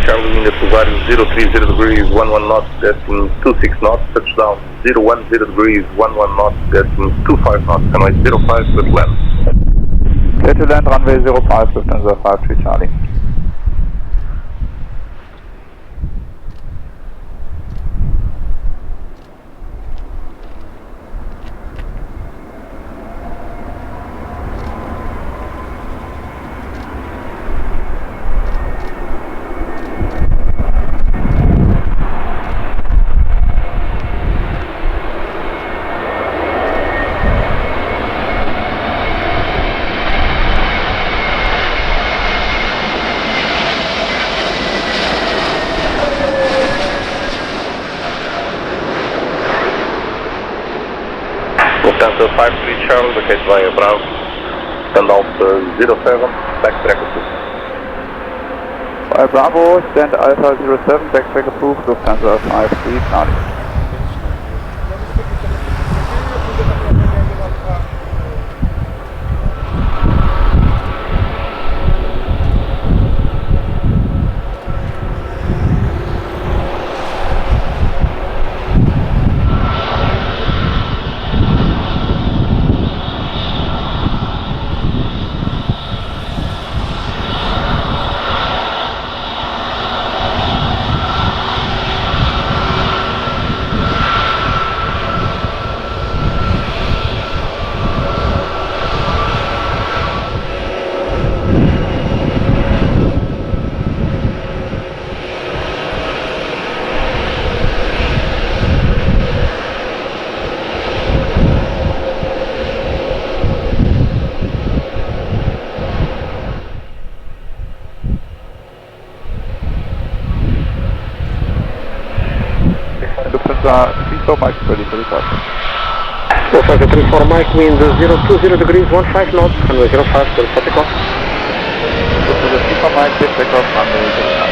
Charlie, wind to various 030 degrees, 11 knots, destined 26 knots, touchdown 010 degrees, 11 knots, destined 25 knots, runway 05, clear to land. Clear to land, runway 05, Lufthansa 53 Charlie. Lufthansa 53 Charlie, located via Bravo, stand Alpha 07, backtrack approved. Via Bravo, stand Alpha 07, backtrack approved, Lufthansa 53 Charlie. Lufthansa 34 Mike ready for departure. Lufthansa 34 Mike, wind 020 degrees, 15 knots, runway 05, clear for takeoff. Lufthansa 34 Mike, clear takeoff, runway 05.